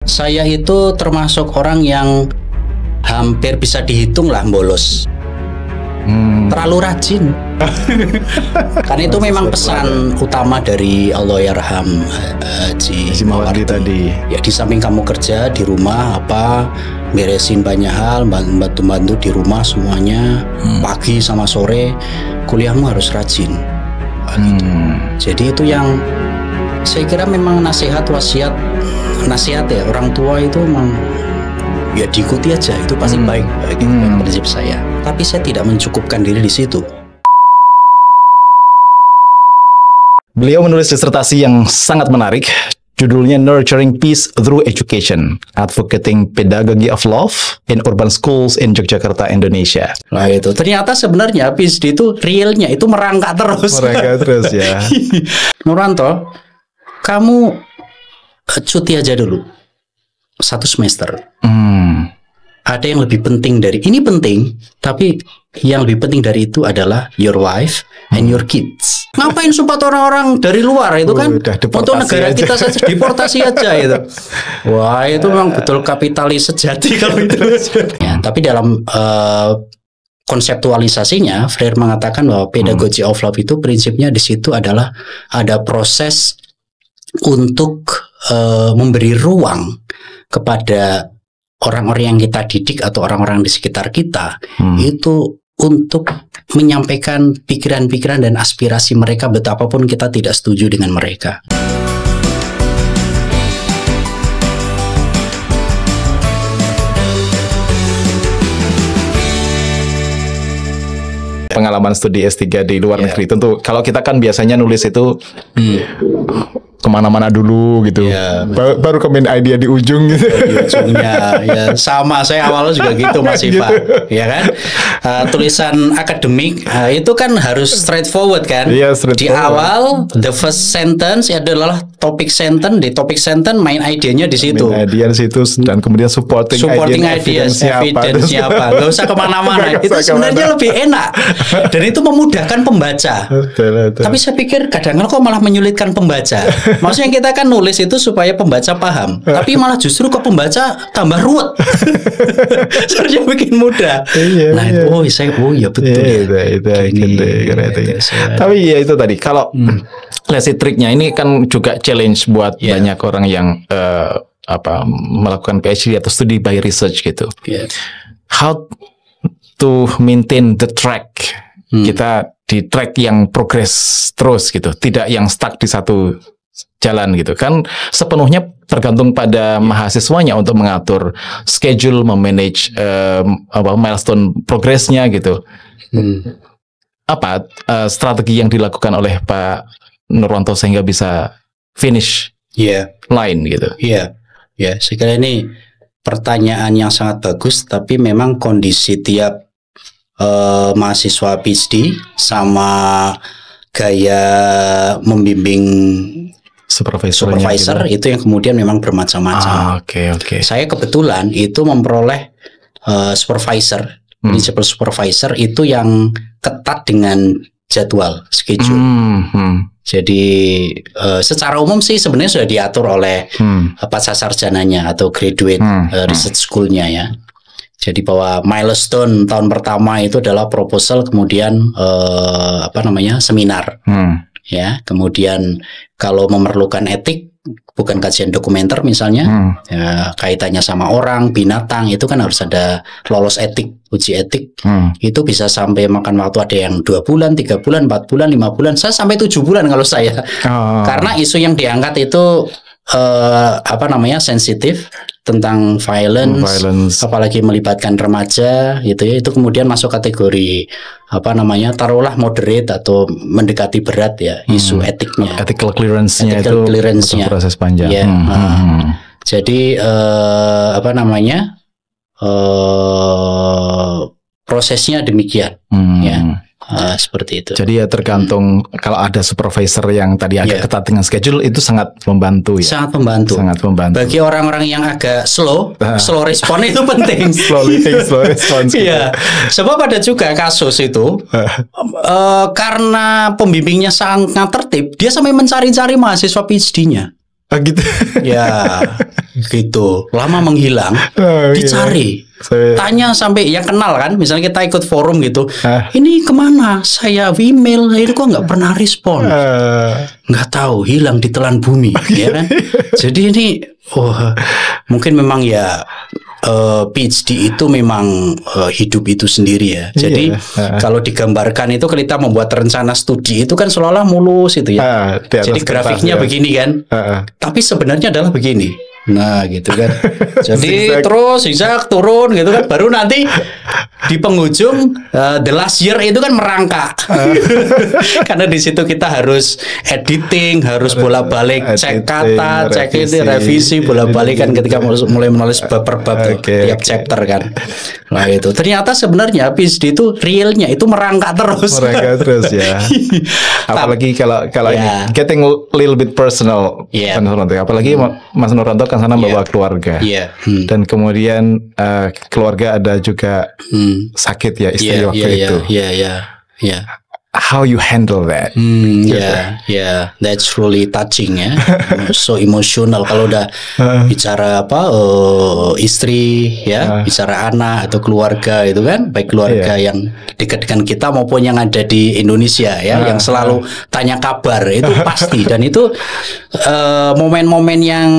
Saya itu termasuk orang yang hampir bisa dihitung lah bolos. Terlalu rajin. Karena itu memang pesan utama dari Allahyarham Haji Mawardi tadi. Ya, di samping kamu kerja di rumah beresin banyak hal, bantu-bantu di rumah semuanya, pagi sama sore, kuliahmu harus rajin. Gitu. Jadi itu yang saya kira memang nasihat ya orang tua itu memang ya diikuti aja, itu pasti baik gitu, prinsip saya. Tapi saya tidak mencukupkan diri di situ. Beliau menulis disertasi yang sangat menarik, judulnya Nurturing Peace Through Education, Advocating Pedagogy of Love in Urban Schools in Yogyakarta, Indonesia. Nah itu ternyata sebenarnya PhD itu realnya itu merangkak terus. Merangkak terus ya. Nurwanto, kamu cuti aja dulu 1 semester. Ada yang lebih penting dari ini, penting, tapi yang lebih penting dari itu adalah your wife and your kids. Ngapain support orang-orang dari luar itu kan? Untuk negara kita saja, deportasi aja itu. Wah, itu memang betul kapitalis sejati kalau itu. Ya, tapi dalam konseptualisasinya, Freire mengatakan bahwa pedagogy of love itu prinsipnya di situ adalah ada proses untuk memberi ruang kepada orang-orang yang kita didik atau orang-orang di sekitar kita itu untuk menyampaikan pikiran-pikiran dan aspirasi mereka betapapun kita tidak setuju dengan mereka. Pengalaman studi S3 di luar negeri, tentu kalau kita kan biasanya nulis itu kemana-mana dulu gitu, baru komen idea di ujung gitu. Di ujungnya, ya sama saya awalnya juga gitu Mas Iva, ya kan? Tulisan akademik itu kan harus straightforward kan? Di awal the first sentence adalah topik sentence, di topik sentence main idenya di situ. Main idea di situ dan kemudian supporting ideas, evidence-nya apa? Gak usah kemana-mana. Itu sebenarnya lebih enak dan itu memudahkan pembaca. Betul. Tapi saya pikir kadang-kadang kok malah menyulitkan pembaca. Maksudnya kita kan nulis itu supaya pembaca paham, tapi malah justru ke pembaca tambah ruwet. Seharusnya bikin mudah. Ya betul. Tapi ya itu tadi kalau lesson triknya ini kan juga challenge buat banyak orang yang melakukan PhD atau studi by research gitu. How to maintain the track, kita di track yang progress terus gitu, tidak yang stuck di satu jalan gitu kan, sepenuhnya tergantung pada mahasiswanya untuk mengatur schedule, memanage milestone progresnya gitu. Apa strategi yang dilakukan oleh Pak Nurwanto sehingga bisa finish line gitu? Saya kira ini pertanyaan yang sangat bagus, tapi memang kondisi tiap mahasiswa PhD sama gaya membimbing supervisor gitu, itu yang kemudian memang bermacam-macam. Saya kebetulan itu memperoleh supervisor, principal supervisor itu yang ketat dengan jadwal schedule. Jadi secara umum sih sebenarnya sudah diatur oleh pasca sarjananya atau graduate research school-nya ya. Jadi bahwa milestone tahun pertama itu adalah proposal, kemudian seminar. Ya, kemudian kalau memerlukan etik, bukan kajian dokumenter misalnya, kaitannya sama orang, binatang, itu kan harus ada lolos etik, uji etik. Itu bisa sampai makan waktu, ada yang 2 bulan, 3 bulan, 4 bulan, 5 bulan, saya sampai 7 bulan kalau saya. Karena isu yang diangkat itu sensitif tentang violence, apalagi melibatkan remaja gitu ya, itu kemudian masuk kategori taruhlah moderate atau mendekati berat ya, isu etiknya, ethical clearance-nya itu proses panjang. Jadi prosesnya demikian ya. Seperti itu. Jadi ya tergantung, kalau ada supervisor yang tadi agak ketat dengan schedule, itu sangat membantu ya. Sangat membantu. Bagi orang-orang yang agak slow respon itu penting. slow response. Iya. Sebab ada juga kasus itu karena pembimbingnya sangat tertib, dia sampai mencari-cari mahasiswa PhD-nya. Gitu. Ya. gitu, lama menghilang, dicari, tanya sampai yang kenal kan, misalnya kita ikut forum gitu, ini kemana? Saya email, ini kok nggak pernah respon, nggak tahu, hilang ditelan bumi, ya kan? Jadi ini, mungkin memang ya. PhD itu memang hidup itu sendiri ya. Jadi kalau digambarkan itu kita membuat rencana studi itu kan seolah-olah mulus itu ya. Jadi grafiknya begini kan. Tapi sebenarnya adalah begini. Nah gitu kan. Jadi terus zigzag turun gitu kan. Baru nanti di penghujung the last year itu kan merangkak. Karena di situ kita harus editing, harus bolak-balik cek kata, cek itu revisi bolak-balik kan ketika mulai menulis bab per bab tiap chapter kan. Nah itu ternyata sebenarnya PhD itu realnya itu merangkak terus. Merangkak terus ya. Apalagi kalau ini getting a little bit personal. Apalagi Mas Nuranto kan sana bawa keluarga. Dan kemudian keluarga ada juga sakit ya istri waktu itu. How you handle that? That's really touching ya. So emotional kalau udah bicara istri ya, bicara anak atau keluarga itu kan, baik keluarga yang dekat dengan kita maupun yang ada di Indonesia ya, yang selalu tanya kabar itu pasti dan itu momen-momen yang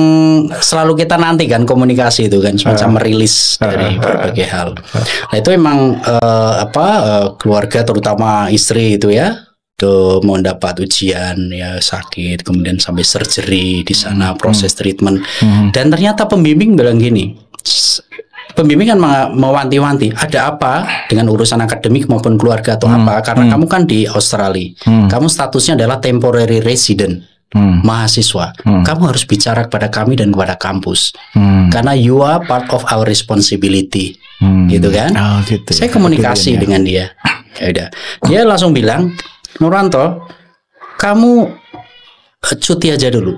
selalu kita nantikan komunikasi itu kan, semacam merilis dari berbagai hal. Nah itu memang keluarga terutama istri itu ya, tuh mau dapat ujian ya sakit, kemudian sampai surgery di sana proses treatment dan ternyata pembimbing bilang gini, pembimbing kan mewanti-wanti ada apa dengan urusan akademik maupun keluarga atau apa karena kamu kan di Australia, kamu statusnya adalah temporary resident. Mahasiswa, kamu harus bicara kepada kami dan kepada kampus, karena you are part of our responsibility, gitu kan? Gitu. Saya komunikasi dengan dia, ya udah, dia langsung bilang, Nuranto, kamu cuti aja dulu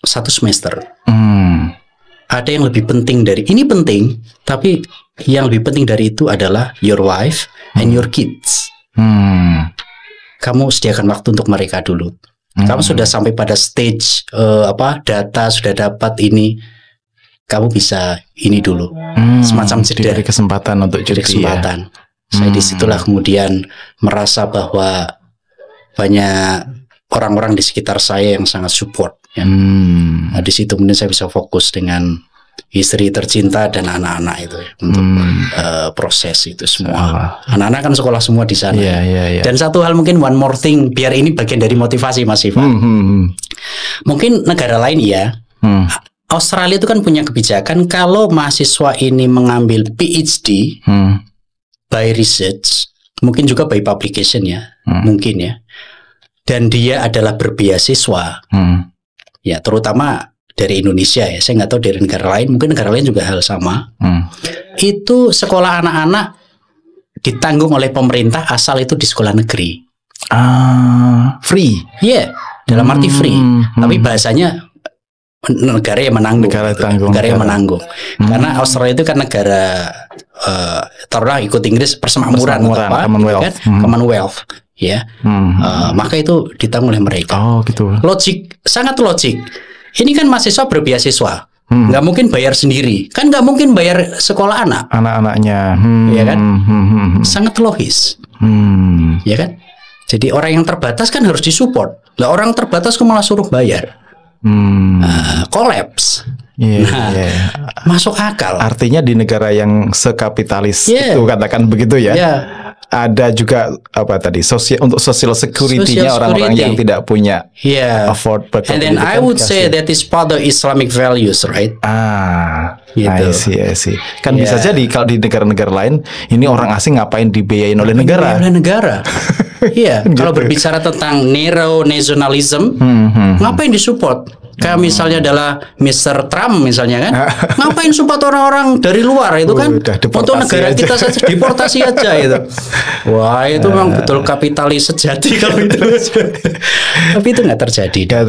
1 semester. Ada yang lebih penting dari ini penting, tapi yang lebih penting dari itu adalah your wife and your kids. Kamu sediakan waktu untuk mereka dulu. Kamu sudah sampai pada stage data sudah dapat ini, kamu bisa ini dulu, semacam jeda, dari kesempatan untuk cuti. Kesempatan. Saya disitulah kemudian merasa bahwa banyak orang-orang di sekitar saya yang sangat support. Ya. Nah, di situ kemudian saya bisa fokus dengan istri tercinta dan anak-anak itu ya, untuk proses itu semua. Anak-anak kan sekolah semua di sana. Dan satu hal mungkin one more thing, biar ini bagian dari motivasi Mas Ivan. Mungkin negara lain ya. Australia itu kan punya kebijakan kalau mahasiswa ini mengambil PhD by research, mungkin juga by publication ya, mungkin ya. Dan dia adalah berbeasiswa. Ya, terutama dari Indonesia ya, saya nggak tahu dari negara lain, mungkin negara lain juga hal sama. Itu sekolah anak-anak ditanggung oleh pemerintah asal itu di sekolah negeri. Free? Iya, dalam arti free. Tapi bahasanya negara yang menanggung. Negara yang menanggung. Karena Australia itu kan negara taruhlah ikut Inggris persemakmuran Commonwealth. Kan? Commonwealth. Ya, maka itu ditanggung oleh mereka. Gitu. Logik, sangat logik. Ini kan mahasiswa berbeasiswa, nggak mungkin bayar sendiri, kan nggak mungkin bayar sekolah anak-anaknya, ya kan? Sangat logis, ya kan? Jadi orang yang terbatas kan harus disupport. Lah orang terbatas kok malah suruh bayar, kolaps. Masuk akal. Artinya di negara yang sekapitalis itu katakan begitu ya. Ada juga untuk social security-nya orang-orang yang tidak punya afford. And then I would say that is part of Islamic values, right? Gitu. I see. Kan bisa jadi kalau di negara-negara lain ini orang asing ngapain dibiayain oleh negara? Iya. Kalau berbicara tentang neo-nationalism, ngapain disupport? Kayak misalnya adalah Mr. Trump misalnya kan, ngapain support orang-orang dari luar itu kan, untuk negara kita saja deportasi aja itu. Wah itu memang betul kapitalis sejati kalau itu. Tapi itu nggak terjadi.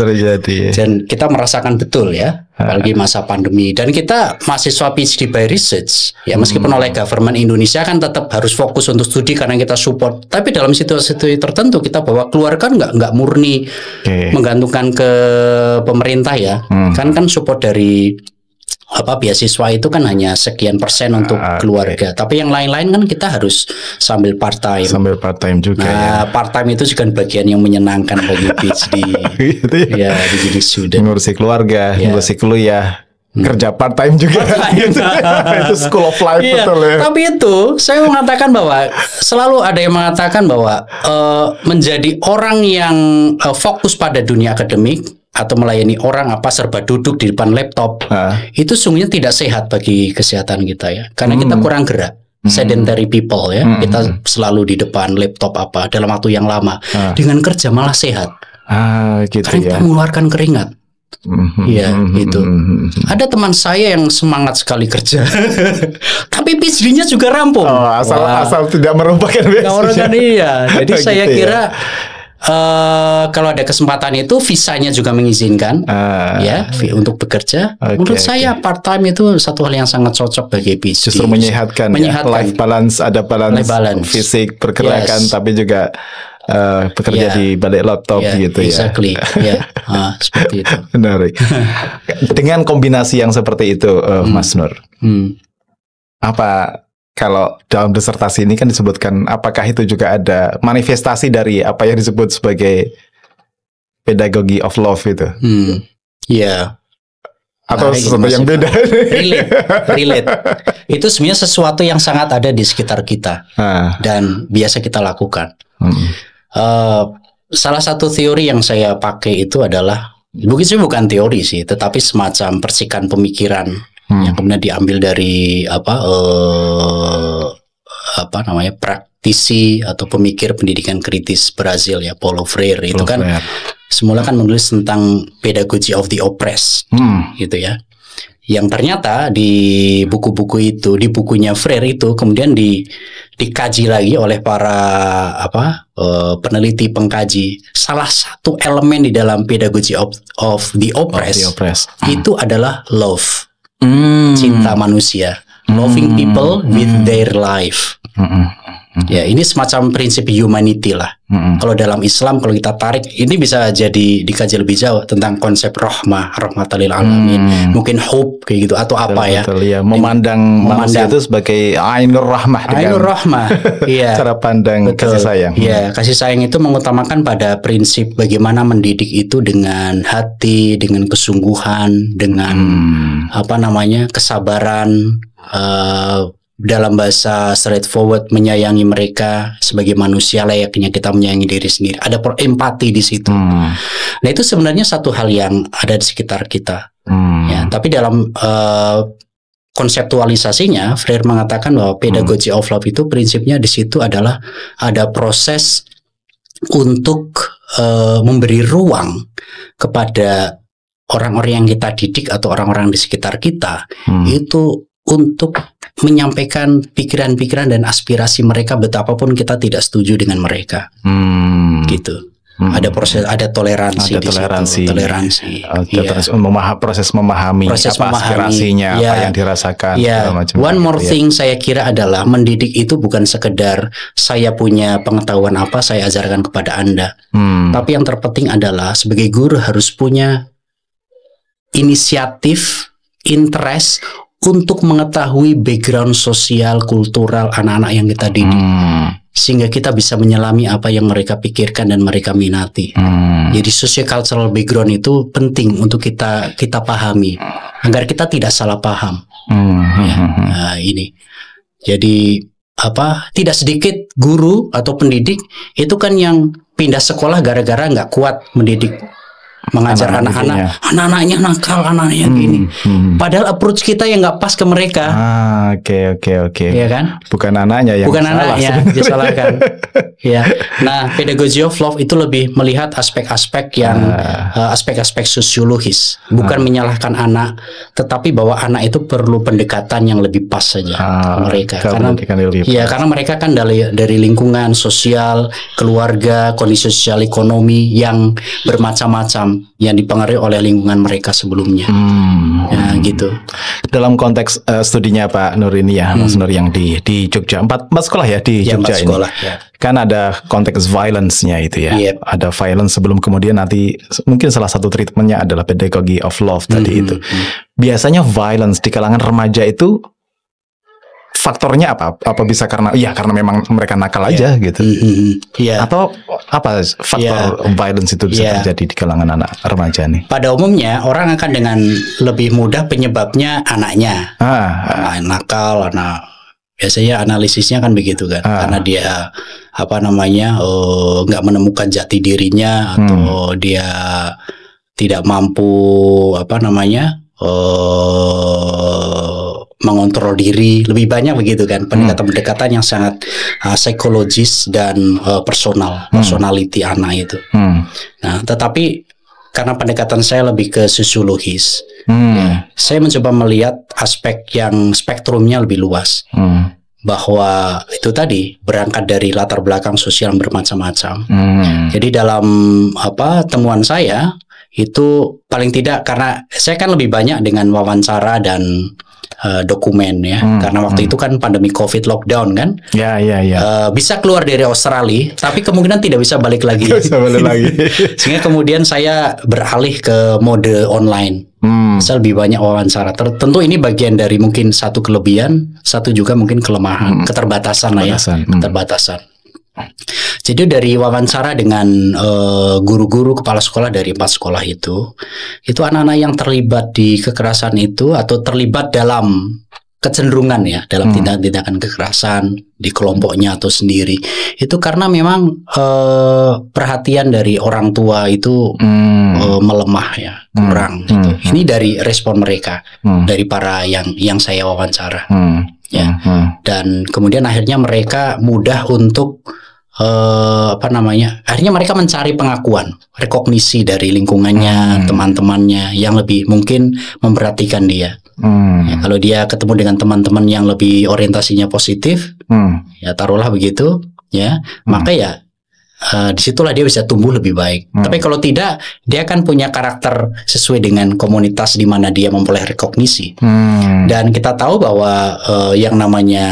Dan kita merasakan betul ya, apalagi masa pandemi. Dan kita mahasiswa PhD by research, ya meskipun oleh government Indonesia kan tetap harus fokus untuk studi karena kita support. Tapi dalam situasi tertentu kita bawa keluar kan nggak murni menggantungkan ke pemerintah ya, kan support dari beasiswa itu kan hanya sekian persen untuk keluarga, tapi yang lain-lain kan kita harus sambil part time. Sambil part time juga. Nah, part time itu juga bagian yang menyenangkan bagi PhD. Gitu ya. Ya, di student. Ngurusi keluarga, ngurusi kuliah, kerja part time juga. Itu school of life betul ya. Tapi itu saya mengatakan bahwa selalu ada yang mengatakan bahwa menjadi orang yang fokus pada dunia akademik atau melayani orang serba duduk di depan laptop itu sungguhnya tidak sehat bagi kesehatan kita ya, karena kita kurang gerak. Sedentary people ya, kita selalu di depan laptop dalam waktu yang lama. Dengan kerja malah sehat, gitu karena kita mengeluarkan keringat. Iya, gitu. Ada teman saya yang semangat sekali kerja, tapi PhD-nya juga rampung. Asal tidak merupakan beasiswa. Iya. Jadi saya gitu kira kalau ada kesempatan itu visanya juga mengizinkan untuk bekerja. Menurut saya part time itu satu hal yang sangat cocok bagi PhD. Justru menyehatkan. Life balance, ada balance fisik, pergerakan, tapi juga bekerja di balik laptop gitu exactly. Seperti itu. Menarik. Dengan kombinasi yang seperti itu, Mas Nur, apa kalau dalam disertasi ini kan disebutkan, apakah itu juga ada manifestasi dari apa yang disebut sebagai pedagogy of love itu? Atau sesuatu yang beda? Relate. Itu sebenarnya sesuatu yang sangat ada di sekitar kita dan biasa kita lakukan. Salah satu teori yang saya pakai itu adalah, bukan teori sih, tetapi semacam percikan pemikiran yang kemudian diambil dari praktisi atau pemikir pendidikan kritis Brazil ya, Paulo Freire. Itu kan semula kan menulis tentang pedagogy of the oppressed gitu ya, yang ternyata di buku-buku itu, di bukunya Freire itu kemudian dikaji lagi oleh para peneliti pengkaji. Salah satu elemen di dalam pedagogy of the oppressed itu adalah love. Cinta manusia, loving people with their life. Ya, ini semacam prinsip humanity lah. Kalau dalam Islam, kalau kita tarik, ini bisa jadi dikaji lebih jauh tentang konsep rahmatal lil alamin, mungkin hope kayak gitu atau memandang manusia itu sebagai ainur rahmah, iya. Cara pandang kasih sayang. Iya, kasih sayang itu mengutamakan pada prinsip bagaimana mendidik itu dengan hati, dengan kesungguhan, dengan kesabaran, dalam bahasa straightforward, menyayangi mereka sebagai manusia layaknya kita menyayangi diri sendiri. Ada empati di situ. Nah, itu sebenarnya satu hal yang ada di sekitar kita. Ya, tapi dalam konseptualisasinya, Freire mengatakan bahwa pedagogy of love itu prinsipnya di situ adalah ada proses untuk memberi ruang kepada orang-orang yang kita didik atau orang-orang di sekitar kita itu untuk menyampaikan pikiran-pikiran dan aspirasi mereka betapapun kita tidak setuju dengan mereka. Gitu. Ada proses, ada toleransi, toleransi. Proses memahami aspirasinya, apa yang dirasakan. One more thing saya kira adalah mendidik itu bukan sekedar saya punya pengetahuan apa saya ajarkan kepada Anda. Tapi yang terpenting adalah sebagai guru harus punya inisiatif, interest untuk mengetahui background sosial, kultural anak-anak yang kita didik, sehingga kita bisa menyelami apa yang mereka pikirkan dan mereka minati. Jadi socio-cultural background itu penting untuk kita pahami agar kita tidak salah paham. Nah, ini. Jadi tidak sedikit guru atau pendidik itu kan yang pindah sekolah gara-gara nggak kuat mendidik, mengajar anak-anaknya nakal, anaknya gini. Padahal approach kita yang nggak pas ke mereka. Oke. Iya kan? Bukan anaknya yang disalahkan. Ya. Nah, pedagogy of love itu lebih melihat aspek-aspek yang aspek-aspek sosiologis, bukan menyalahkan anak, tetapi bahwa anak itu perlu pendekatan yang lebih pas saja mereka. Karena mereka kan dari lingkungan sosial, keluarga, kondisi sosial ekonomi yang bermacam-macam yang dipengaruhi oleh lingkungan mereka sebelumnya. Ya, gitu. Dalam konteks studinya Pak Nur ini ya, Mas Nur yang di Jogja, 4 sekolah ya di Jogja ini. Kan ada konteks violence-nya itu ya. Ada violence sebelum kemudian nanti mungkin salah satu treatmentnya adalah pedagogy of love tadi itu. biasanya violence di kalangan remaja itu faktornya apa? Apa bisa karena memang mereka nakal aja gitu? Atau apa faktor violence itu bisa terjadi di kalangan anak remaja nih? Pada umumnya orang akan dengan lebih mudah penyebabnya anaknya, anak nakal, biasanya analisisnya kan begitu kan, karena dia nggak menemukan jati dirinya atau dia tidak mampu mengontrol diri, lebih banyak begitu kan, pendekatan-pendekatan yang sangat psikologis dan personality anak itu. Nah, tetapi karena pendekatan saya lebih ke sosiologis, saya mencoba melihat aspek yang spektrumnya lebih luas, bahwa itu tadi berangkat dari latar belakang sosial bermacam-macam. Jadi dalam temuan saya itu paling tidak, karena saya kan lebih banyak dengan wawancara dan dokumen ya, karena waktu itu kan pandemi COVID, lockdown kan, bisa keluar dari Australia, tapi kemungkinan tidak bisa balik lagi. Sehingga kemudian saya beralih ke mode online. Saya lebih banyak wawancara. Tentu ini bagian dari mungkin satu kelebihan, satu juga mungkin kelemahan, keterbatasan lah ya, keterbatasan. Jadi dari wawancara dengan guru-guru kepala sekolah dari 4 sekolah itu anak-anak yang terlibat di kekerasan itu atau terlibat dalam kecenderungan ya, dalam tindakan-tindakan kekerasan di kelompoknya atau sendiri, itu karena memang perhatian dari orang tua itu melemah ya, kurang gitu. Ini dari respon mereka, dari para yang saya wawancara ya. Dan kemudian akhirnya mereka mudah untuk akhirnya mereka mencari pengakuan, rekognisi dari lingkungannya, teman-temannya yang lebih mungkin memperhatikan dia. Ya, kalau dia ketemu dengan teman-teman yang lebih orientasinya positif, ya taruhlah begitu, ya, maka ya disitulah dia bisa tumbuh lebih baik. Tapi kalau tidak, dia akan punya karakter sesuai dengan komunitas di mana dia memperoleh rekognisi. Dan kita tahu bahwa yang namanya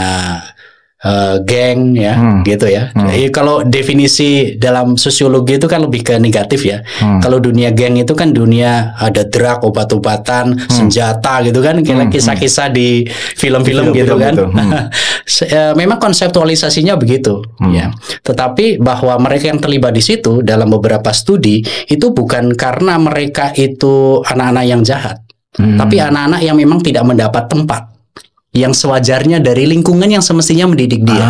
geng ya, gitu ya. Jadi kalau definisi dalam sosiologi itu kan lebih ke negatif ya. Kalau dunia geng itu kan dunia ada drug, obat-obatan, senjata gitu kan, kayak kisah-kisah di film-film gitu kan. Memang konseptualisasinya begitu ya. Tetapi bahwa mereka yang terlibat di situ dalam beberapa studi itu bukan karena mereka itu anak-anak yang jahat, tapi anak-anak yang memang tidak mendapat tempat yang sewajarnya dari lingkungan yang semestinya mendidik dia.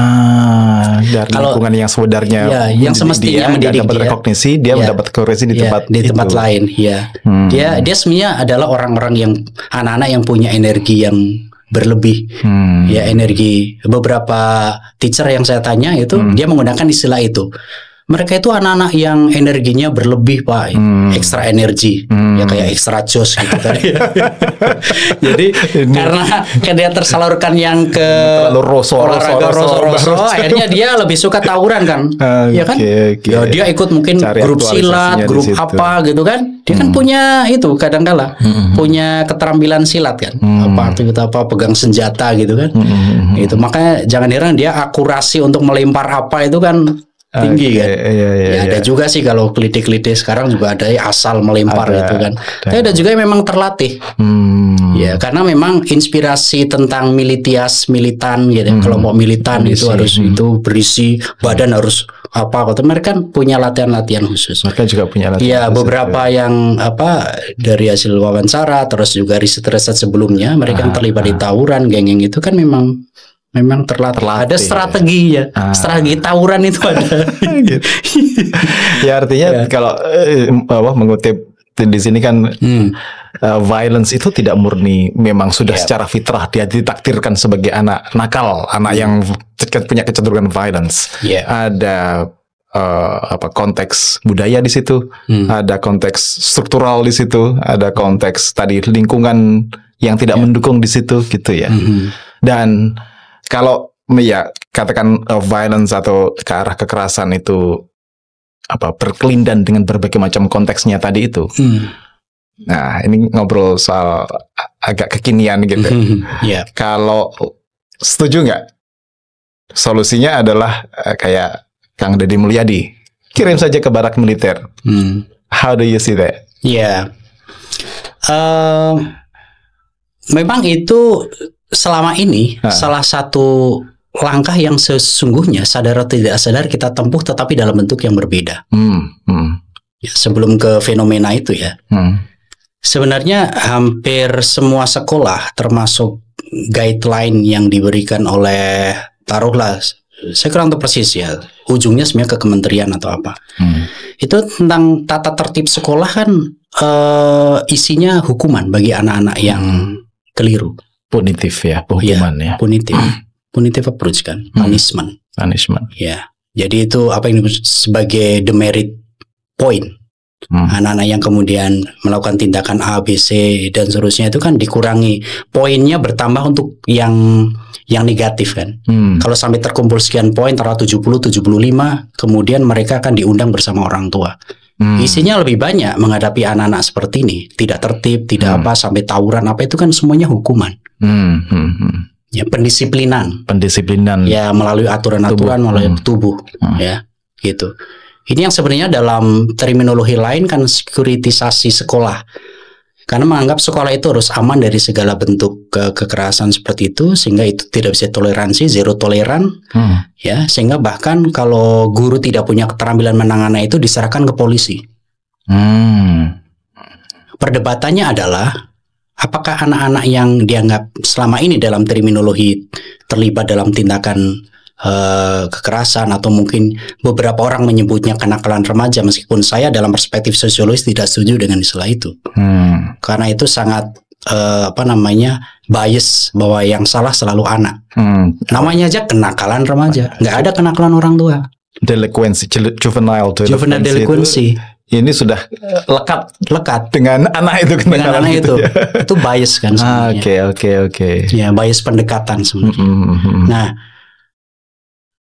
Dari lingkungan yang sewajarnya, ya, yang semestinya mendidik dapat rekognisi, dia mendapat koreksi di tempat lain. Ya, dia sebenarnya adalah orang-orang yang anak-anak yang punya energi yang berlebih. Ya, energi. Beberapa teacher yang saya tanya itu dia menggunakan istilah itu. Mereka itu anak-anak yang energinya berlebih, Pak. Ekstra energi. Ya kayak ekstra jos gitu tadi. Jadi karena dia tersalurkan yang ke olahraga roso, akhirnya dia lebih suka tawuran kan. Ya kan? Ya, dia ikut mungkin grup silat, grup apa gitu kan. Dia kan punya itu kadang-kala punya keterampilan silat kan. Aktivitas apa, pegang senjata gitu kan. Itu makanya jangan heran dia akurasi untuk melempar apa itu kan tinggi kan. Ada juga sih kalau klite-klite sekarang juga ada asal melempar gitu kan. Tapi ada juga yang memang terlatih. Ya, karena memang inspirasi tentang militan gitu. Kelompok militan itu harus itu berisi badan harus apa, mereka kan punya latihan-latihan khusus. Mereka juga punya latihan. Ya, beberapa yang dari hasil wawancara terus juga riset-riset sebelumnya mereka yang terlibat di tawuran, geng-geng itu kan memang terlatih. Ada strategi ya. Strategi tawuran itu ada. Gitu. Ya artinya kalau mengutip di sini kan violence itu tidak murni memang sudah secara fitrah dia ditakdirkan sebagai anak nakal, anak yang punya kecenderungan violence. Ada konteks budaya di situ, ada konteks struktural di situ, ada konteks tadi lingkungan yang tidak mendukung di situ gitu ya. Dan kalau ya katakan violence atau ke arah kekerasan itu berkelindan dengan berbagai macam konteksnya tadi itu. Nah, ini ngobrol soal agak kekinian gitu. Kalau setuju nggak? Solusinya adalah kayak Kang Deddy Mulyadi, kirim saja ke barak militer. How do you see that? memang itu selama ini salah satu langkah yang sesungguhnya sadar atau tidak sadar kita tempuh, tetapi dalam bentuk yang berbeda. Ya, sebelum ke fenomena itu ya, sebenarnya hampir semua sekolah termasuk guideline yang diberikan oleh, taruhlah, saya kurang tahu persis ya, ujungnya sebenarnya ke kementerian atau apa. Itu tentang tata tertib sekolah kan isinya hukuman bagi anak-anak yang keliru. Punitif ya, hukuman ya. Punitive approach kan, punishment. Ya, jadi itu apa yang disebut sebagai demerit point. Anak-anak yang kemudian melakukan tindakan A, B, C dan seterusnya itu kan dikurangi, poinnya bertambah untuk yang negatif kan. Kalau sampai terkumpul sekian poin, taruh 70, 75, kemudian mereka akan diundang bersama orang tua. Isinya lebih banyak menghadapi anak-anak seperti ini, tidak tertib, tidak apa, sampai tawuran apa, itu kan semuanya hukuman. Ya, pendisiplinan ya, melalui aturan-aturan, melalui tubuh ya, gitu. Ini yang sebenarnya dalam terminologi lain kan sekuritisasi sekolah, karena menganggap sekolah itu harus aman dari segala bentuk kekerasan seperti itu, sehingga itu tidak bisa toleransi, zero toleran ya, sehingga bahkan kalau guru tidak punya keterampilan menangani itu diserahkan ke polisi. Perdebatannya adalah apakah anak-anak yang dianggap selama ini dalam terminologi terlibat dalam tindakan kekerasan, atau mungkin beberapa orang menyebutnya kenakalan remaja, meskipun saya dalam perspektif sosiologis tidak setuju dengan istilah itu, karena itu sangat bias, bahwa yang salah selalu anak. Namanya aja kenakalan remaja, nggak ada kenakalan orang tua. Delinquency, juvenile delinquency. Ini sudah lekat dengan anak itu, dengan anak itu. Ya. Itu bias kan sebenarnya. Oke. Ya, bias pendekatan sebenarnya. Nah,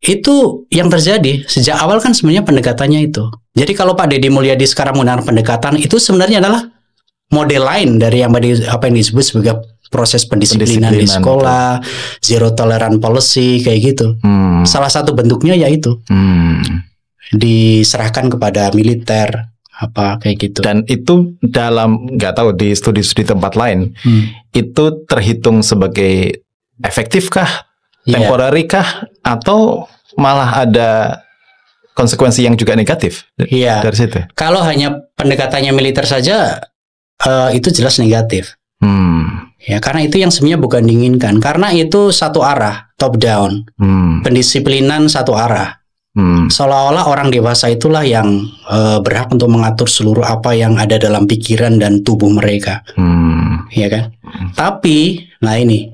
itu yang terjadi sejak awal kan sebenarnya pendekatannya itu. Jadi kalau Pak Deddy Mulyadi sekarang menggunakan pendekatan itu sebenarnya adalah model lain dari apa yang disebut sebagai proses pendisiplinan di sekolah, zero tolerance policy kayak gitu. Salah satu bentuknya yaitu diserahkan kepada militer apa kayak gitu. Dan itu dalam, nggak tahu di studi-studi tempat lain itu terhitung sebagai efektifkah, temporary kah, atau malah ada konsekuensi yang juga negatif dari situ? Kalau hanya pendekatannya militer saja itu jelas negatif. Ya, karena itu yang sebenarnya bukan diinginkan, karena itu satu arah, top down, pendisiplinan satu arah. Seolah-olah orang dewasa itulah yang berhak untuk mengatur seluruh apa yang ada dalam pikiran dan tubuh mereka, ya kan? Tapi, nah ini,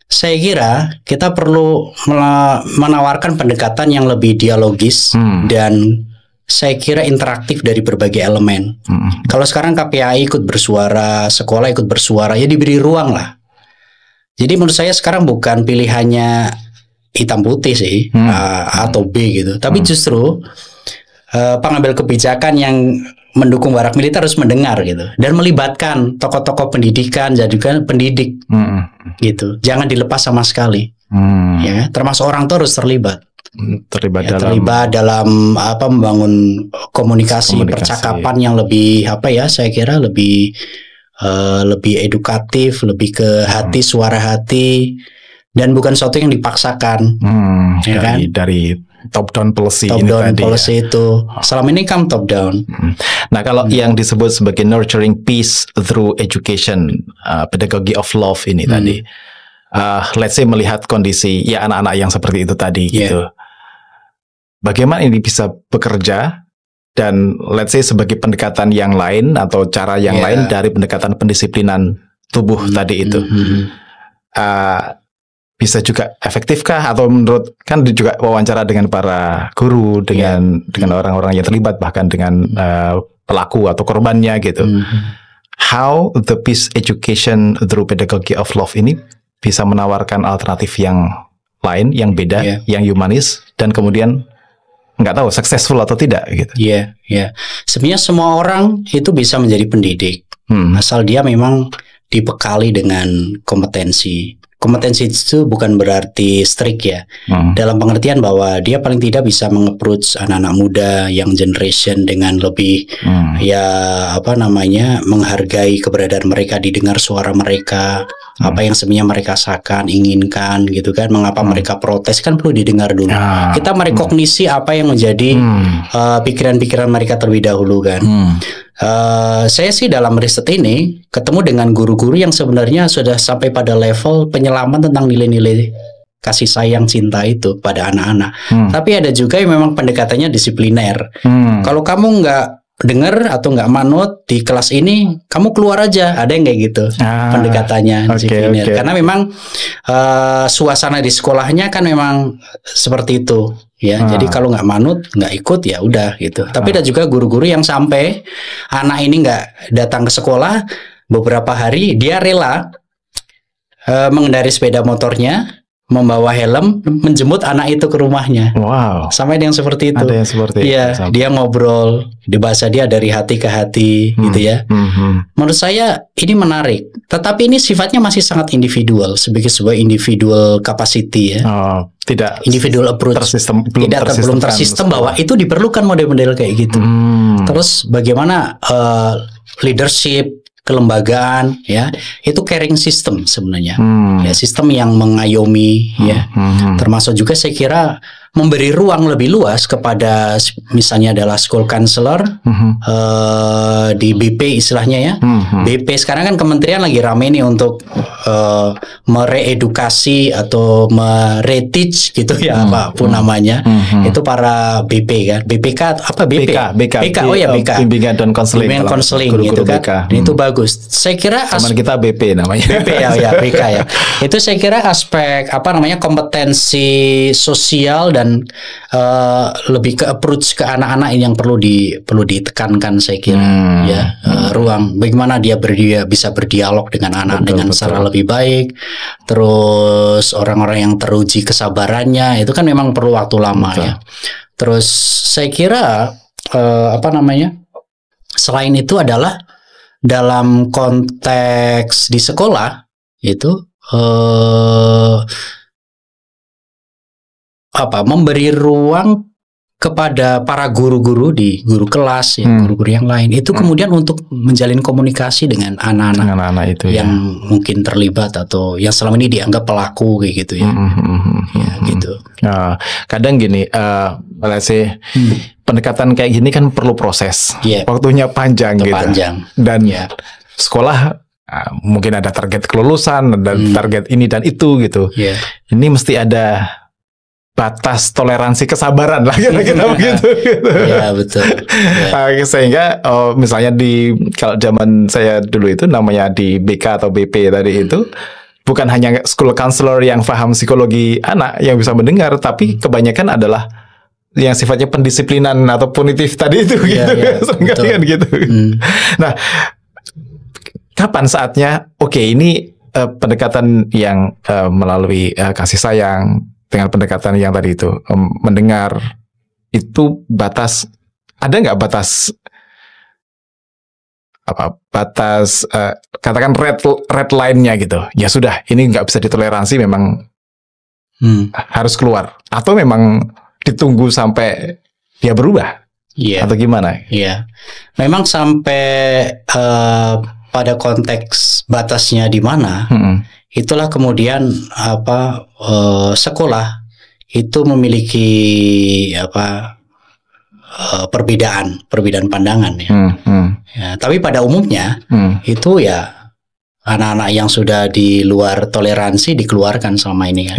saya kira kita perlu menawarkan pendekatan yang lebih dialogis dan saya kira interaktif dari berbagai elemen. Kalau sekarang KPAI ikut bersuara, sekolah ikut bersuara, ya diberi ruang lah. Jadi menurut saya sekarang bukan pilihannya hitam putih sih, A atau B gitu. Tapi justru pengambil kebijakan yang mendukung barak militer harus mendengar gitu, dan melibatkan tokoh-tokoh pendidikan, jadikan pendidik gitu. Jangan dilepas sama sekali. Ya, termasuk orang tua harus terlibat dalam apa, membangun komunikasi percakapan yang lebih saya kira lebih edukatif, lebih ke hati, suara hati, dan bukan sesuatu yang dipaksakan. Ya kan? Dari top down policy itu selama ini kan top down. Nah, kalau yang disebut sebagai nurturing peace through education, pedagogy of love ini tadi, let's say melihat kondisi ya anak-anak yang seperti itu tadi gitu. Bagaimana ini bisa bekerja, dan let's say sebagai pendekatan yang lain atau cara yang lain dari pendekatan pendisiplinan tubuh tadi itu, bisa juga efektifkah? Atau menurut, kan juga wawancara dengan para guru, dengan orang-orang yang terlibat, bahkan dengan pelaku atau korbannya gitu. How the peace education through pedagogy of love ini bisa menawarkan alternatif yang lain, yang beda, yang humanis, dan kemudian nggak tahu successful atau tidak gitu. Sebenarnya semua orang itu bisa menjadi pendidik, asal dia memang dibekali dengan kompetensi kompetensi itu bukan berarti strict ya. Dalam pengertian bahwa dia paling tidak bisa meng-approach anak-anak muda yang generation dengan lebih menghargai keberadaan mereka, didengar suara mereka, apa yang sebenarnya mereka inginkan gitu kan. Mengapa mereka protes kan perlu didengar dulu. Kita merekognisi apa yang menjadi pikiran-pikiran mereka terlebih dahulu kan. Saya sih dalam riset ini ketemu dengan guru-guru yang sebenarnya sudah sampai pada level penyelaman tentang nilai-nilai kasih sayang cinta itu pada anak-anak. Tapi ada juga yang memang pendekatannya disipliner. Kalau kamu nggak dengar atau nggak manut di kelas ini, kamu keluar aja. Ada yang kayak gitu pendekatannya disipliner. Karena memang suasana di sekolahnya kan memang seperti itu. Ya, jadi kalau nggak manut, nggak ikut ya udah gitu. Tapi ada juga guru-guru yang sampai anak ini nggak datang ke sekolah beberapa hari, dia rela mengendari sepeda motornya, membawa helm, menjemput anak itu ke rumahnya. Wow. Sampai ada yang seperti itu. Ada yang seperti itu. Iya, dia ngobrol, di bahasa dia dari hati ke hati, gitu ya. Menurut saya ini menarik. Tetapi ini sifatnya masih sangat individual, sebagai sebuah individual capacity ya. Tidak individual approach, belum tersistem bahwa itu diperlukan model-model kayak gitu. Terus bagaimana leadership, kelembagaan ya, itu caring system sebenarnya. Ya, sistem yang mengayomi ya. Termasuk juga saya kira memberi ruang lebih luas kepada misalnya adalah school counselor di BP istilahnya ya. BP sekarang kan kementerian lagi rame nih untuk mereedukasi atau mereteach gitu ya, apapun namanya. Itu para BP kan. BPK apa BP? BK. Oh ya BK. Bimbingan dan konseling. Bimbingan konseling gitu kan. Itu bagus. Saya kira teman kita BP namanya. BP ya BK ya. Itu saya kira aspek kompetensi sosial dan lebih ke approach ke anak-anak yang perlu ditekankan saya kira ya. Ruang bagaimana dia bisa berdialog dengan anak dengan cara lebih baik. Terus orang-orang yang teruji kesabarannya itu kan memang perlu waktu lama ya. Terus saya kira selain itu adalah dalam konteks di sekolah itu memberi ruang kepada para guru-guru di guru kelas ya, guru-guru yang lain itu kemudian untuk menjalin komunikasi dengan anak-anak itu yang mungkin terlibat atau yang selama ini dianggap pelaku kayak gitu ya. Ya gitu. Kadang gini, pendekatan kayak gini kan perlu proses, waktunya panjang gitu. Dan sekolah mungkin ada target kelulusan, ada target ini dan itu gitu. Ini mesti ada batas toleransi kesabaran lah kira-kira begitu. Ya betul. Sehingga misalnya kalau zaman saya dulu itu namanya di BK atau BP tadi itu bukan hanya school counselor yang paham psikologi anak yang bisa mendengar, tapi kebanyakan adalah yang sifatnya pendisiplinan atau punitif tadi itu gitu. Seringkali kan gitu. Nah, kapan saatnya ini pendekatan yang melalui kasih sayang dengan pendekatan yang tadi itu mendengar itu ada nggak batas katakan red line-nya gitu, ya sudah ini nggak bisa ditoleransi, memang harus keluar, atau memang ditunggu sampai dia berubah atau gimana? Memang sampai pada konteks batasnya di mana, itulah kemudian sekolah itu memiliki perbedaan pandangan ya. Tapi pada umumnya itu ya anak-anak yang sudah di luar toleransi dikeluarkan selama ini kan.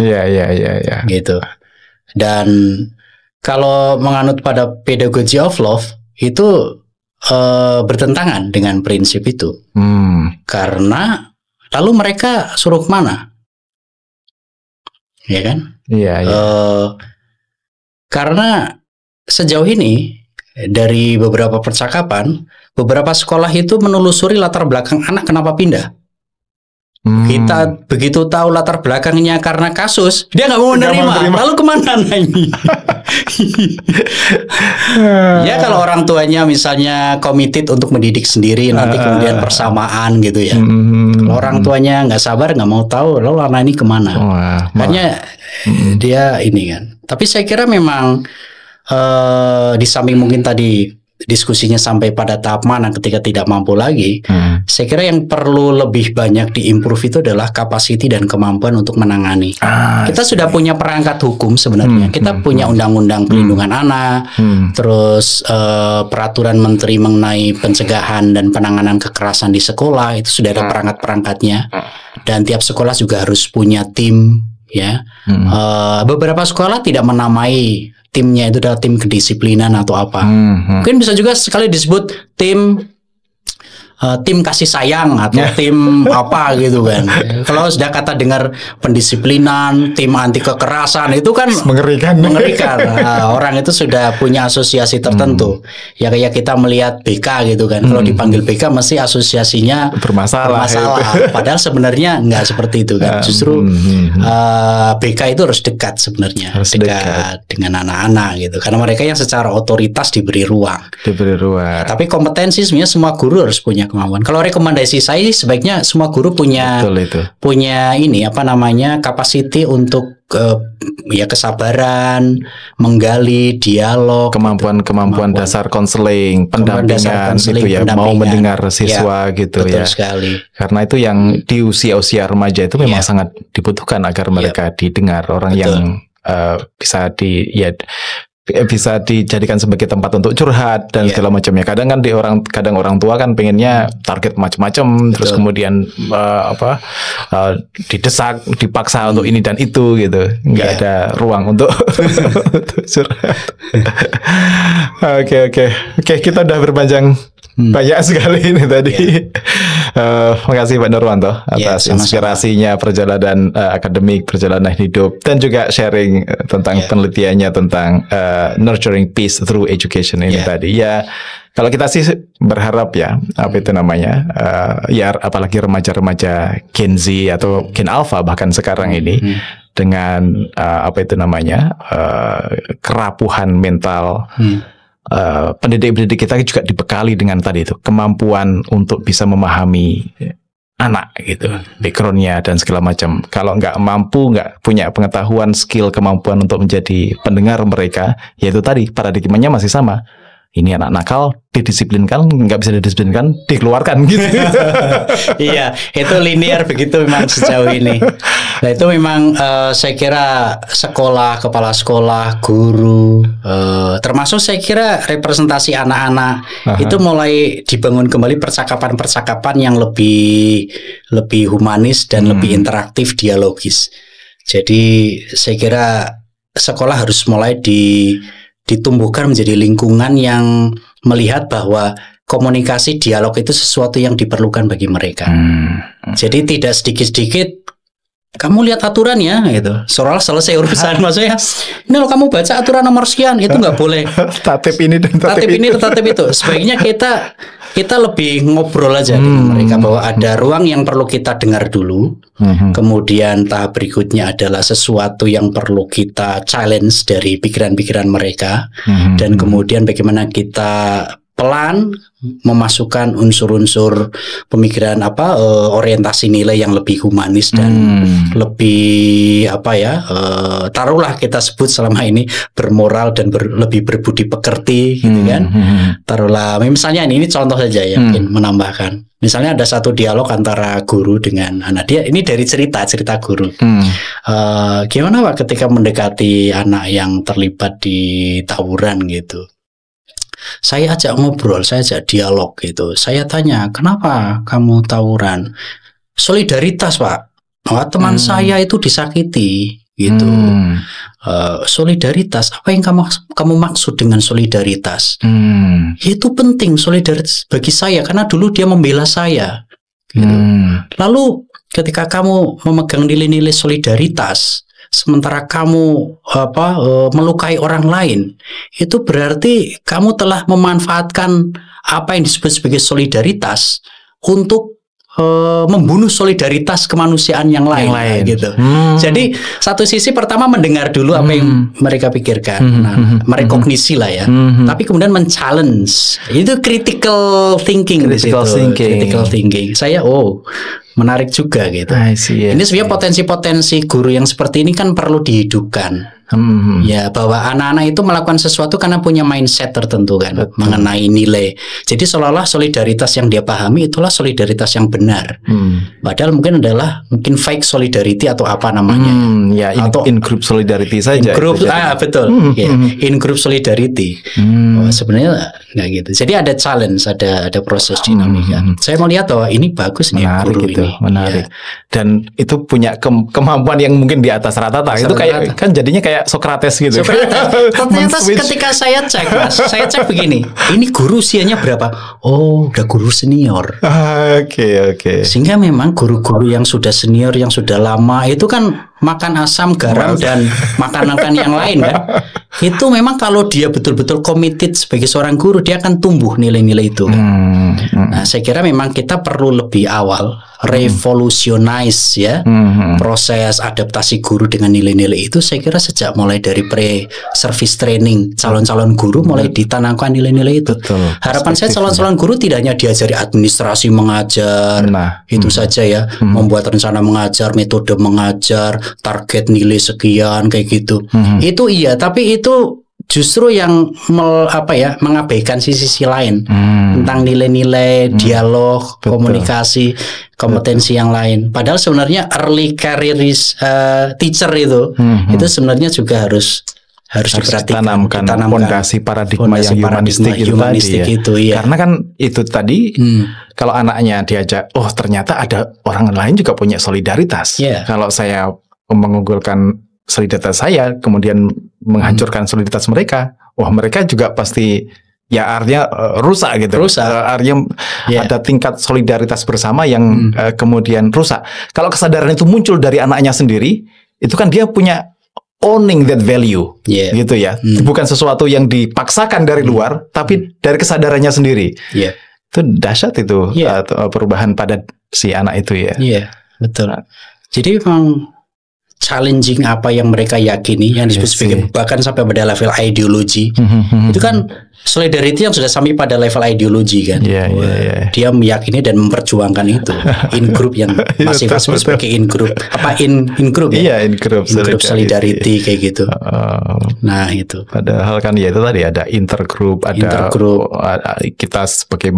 Gitu. Dan kalau menganut pada pedagogy of love itu bertentangan dengan prinsip itu. Karena lalu mereka suruh kemana? Ya kan? Karena sejauh ini dari beberapa percakapan, beberapa sekolah itu menelusuri latar belakang anak kenapa pindah. Kita begitu tahu latar belakangnya karena kasus, dia nggak mau menerima. Lalu kemana ini? Ya kalau orang tuanya misalnya committed untuk mendidik sendiri, nanti kemudian bersamaan gitu ya. Kalau orang tuanya nggak sabar, nggak mau tahu, lalu anak ini kemana? Makanya dia ini kan. Tapi saya kira memang di samping mungkin tadi diskusinya sampai pada tahap mana ketika tidak mampu lagi, saya kira yang perlu lebih banyak diimprove itu adalah kapasiti dan kemampuan untuk menangani. Kita sudah punya perangkat hukum sebenarnya. Kita punya undang-undang perlindungan anak, terus peraturan menteri mengenai pencegahan dan penanganan kekerasan di sekolah, itu sudah ada perangkat-perangkatnya. Dan tiap sekolah juga harus punya tim, ya. Beberapa sekolah tidak menamai timnya itu adalah tim kedisiplinan atau apa. Mungkin bisa juga sekali disebut tim kasih sayang atau tim apa gitu kan. Kalau sudah kata dengar pendisiplinan, tim anti kekerasan, itu kan mengerikan. Nah, orang itu sudah punya asosiasi tertentu. Ya kayak kita melihat BK gitu kan. Kalau dipanggil BK mesti asosiasinya bermasalah. Padahal sebenarnya nggak seperti itu kan. Justru BK itu harus dekat sebenarnya, dekat dengan anak-anak gitu. Karena mereka yang secara otoritas diberi ruang. Tapi kompetensi sebenarnya semua guru harus punya kemampuan. Kalau rekomendasi saya sebaiknya semua guru punya ini kapasiti untuk ya kesabaran, menggali dialog, kemampuan dasar konseling, pendampingan gitu ya, mau mendengar siswa gitu ya. Sekali. Karena itu yang di usia remaja itu memang sangat dibutuhkan agar mereka didengar orang yang bisa dijadikan sebagai tempat untuk curhat dan segala macamnya. Kadang orang tua kan pengennya target macam-macam, terus kemudian didesak, dipaksa untuk ini dan itu gitu. Nggak ada ruang untuk curhat. Oke, kita udah berpanjang banyak sekali ini tadi. Makasih Pak Nurwanto atas inspirasinya, perjalanan akademik, perjalanan hidup, dan juga sharing tentang penelitiannya tentang nurturing peace through education ini tadi. Ya, kalau kita sih berharap ya, apalagi remaja-remaja Gen Z atau Gen Alpha bahkan sekarang ini dengan kerapuhan mental. Pendidik-pendidik kita juga dibekali dengan tadi itu kemampuan untuk bisa memahami anak gitu, backgroundnya dan segala macam. Kalau nggak mampu, nggak punya pengetahuan, skill, kemampuan untuk menjadi pendengar mereka, yaitu tadi paradigmanya masih sama. Ini anak nakal, didisiplinkan, nggak bisa didisiplinkan, dikeluarkan gitu. Iya, itu linear begitu memang sejauh ini. Nah itu memang saya kira sekolah, kepala sekolah, guru, termasuk saya kira representasi anak-anak itu mulai dibangun kembali percakapan-percakapan yang lebih humanis dan lebih interaktif, dialogis. Jadi saya kira sekolah harus mulai ditumbuhkan menjadi lingkungan yang melihat bahwa komunikasi dialog itu sesuatu yang diperlukan bagi mereka. Jadi tidak sedikit-sedikit kamu lihat aturannya gitu, seolah selesai urusan. Maksudnya ini loh kamu baca aturan nomor sekian, itu nggak boleh. Tatip ini dan tatip itu. Sebaiknya kita lebih ngobrol aja dengan mereka bahwa ada ruang yang perlu kita dengar dulu. Kemudian tahap berikutnya adalah sesuatu yang perlu kita challenge dari pikiran-pikiran mereka. Dan kemudian bagaimana kita pelan memasukkan unsur-unsur pemikiran orientasi nilai yang lebih humanis dan lebih taruhlah kita sebut selama ini bermoral dan lebih berbudi pekerti gitu kan. Taruhlah misalnya ini contoh saja ya, mungkin menambahkan. Misalnya ada satu dialog antara guru dengan anak, dia ini dari cerita guru. Gimana Pak ketika mendekati anak yang terlibat di tawuran gitu? Saya ajak ngobrol, saya ajak dialog gitu. Saya tanya, kenapa kamu tawuran? Solidaritas Pak. Teman saya itu disakiti gitu. Solidaritas, apa yang kamu maksud dengan solidaritas? Itu penting solidaritas bagi saya karena dulu dia membela saya. Gitu. Lalu ketika kamu memegang nilai-nilai solidaritas, sementara kamu melukai orang lain, itu berarti kamu telah memanfaatkan apa yang disebut sebagai solidaritas untuk membunuh solidaritas kemanusiaan yang lain. Gitu. Jadi satu sisi pertama mendengar dulu apa yang mereka pikirkan, merekognisi lah ya. Tapi kemudian men-challenge. Itu critical thinking di situ. Critical thinking. Saya menarik juga gitu. Ini sebenarnya potensi-potensi guru yang seperti ini kan perlu dihidupkan. Ya, bahwa anak-anak itu melakukan sesuatu karena punya mindset tertentu kan. Betul. Mengenai nilai. Jadi seolah-olah solidaritas yang dia pahami itulah solidaritas yang benar. Padahal mungkin fake solidarity atau apa namanya. Ya, atau in-group solidarity saja. In-group, betul. In-group solidarity. Sebenarnya nggak gitu. Jadi ada challenge, ada proses dinamika. Saya mau lihat bahwa ini bagus nih guru gitu, ini. Menarik. Ya. Dan itu punya kemampuan yang mungkin di atas rata-rata. Itu kayak kan jadinya kayak Socrates gitu. Ternyata ketika saya cek begini, ini guru usianya berapa? Udah guru senior. Oke. Sehingga memang guru-guru yang sudah senior, yang sudah lama itu kan makan asam, garam dan makan yang lain kan. Itu memang kalau dia betul-betul committed sebagai seorang guru, dia akan tumbuh nilai-nilai itu. Nah, saya kira memang kita perlu lebih awal revolutionize ya proses adaptasi guru dengan nilai-nilai itu. Saya kira sejak mulai dari pre-service training calon-calon guru mulai ditanamkan nilai-nilai itu. Harapan saya calon-calon guru tidak hanya diajari administrasi mengajar, itu saja ya, membuat rencana mengajar, metode mengajar, target nilai sekian kayak gitu. Itu iya, tapi itu justru yang mengabaikan sisi lain tentang nilai-nilai, dialog, komunikasi, kompetensi yang lain. Padahal sebenarnya early career teacher itu sebenarnya juga harus ditanamkan fondasi paradigma yang humanistik itu tadi ya. Karena kan itu tadi kalau anaknya diajak, ternyata ada orang lain juga punya solidaritas. Kalau saya mengunggulkan solidaritas saya, kemudian menghancurkan solidaritas mereka, mereka juga pasti artinya rusak gitu. Artinya ada tingkat solidaritas bersama yang kemudian rusak. Kalau kesadaran itu muncul dari anaknya sendiri, itu kan dia punya owning that value, gitu ya. Bukan sesuatu yang dipaksakan dari luar, tapi dari kesadarannya sendiri. Itu dahsyat itu perubahan pada si anak itu ya. Betul. Jadi memang challenging apa yang mereka yakini, yang disebut sebagai bahkan sampai pada level ideologi. Itu kan solidarity yang sudah sampai pada level ideologi kan. Dia meyakini dan memperjuangkan itu. In group yang masih disebut sebagai in group ya. In group solidarity kayak gitu. Nah, itu. Padahal kan itu tadi ada intergroup, ada kita sebagai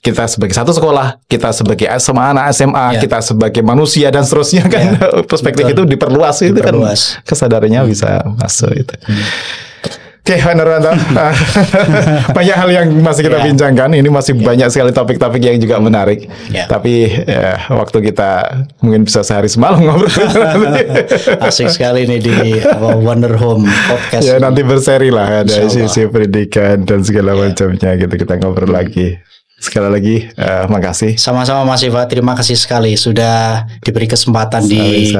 kita sebagai satu sekolah, kita sebagai anak SMA, kita sebagai manusia dan seterusnya kan. Perspektif itu diperluas itu kan, kesadarannya bisa masuk itu. Oke, Pak Nurwanto, banyak hal yang masih kita bincangkan. Ini masih banyak sekali topik-topik yang juga menarik. Tapi waktu kita mungkin bisa sehari semalam ngobrol. Asik sekali nih di Wonder Home Podcast. Nanti berseri lah, ada sisi pendidikan dan segala macamnya gitu, kita ngobrol lagi. Sekali lagi, makasih. Sama-sama Mas Iva, terima kasih sekali sudah diberi kesempatan di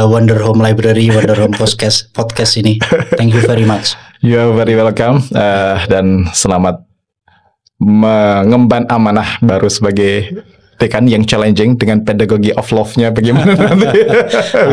Wonder Home Library, Wonder Home podcast ini. Thank you very much. You are very welcome, dan selamat mengemban amanah baru sebagai dekan yang challenging dengan pedagogi of love-nya bagaimana nanti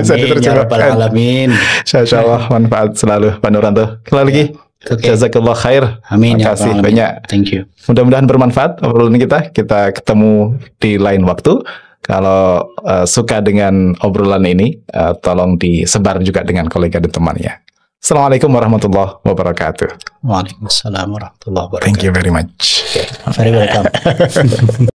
bisa diterjemahkan. Amin. Insyaallah manfaat selalu Pak Nurwanto. Sekali lagi. Jazakallah khair. Amin. Terima kasih banyak. Thank you. Mudah-mudahan bermanfaat obrolan kita. Kita ketemu di lain waktu. Kalau suka dengan obrolan ini, tolong disebar juga dengan kolega dan temannya. Assalamualaikum warahmatullahi wabarakatuh. Waalaikumsalam warahmatullahi wabarakatuh. Thank you very much. Very welcome.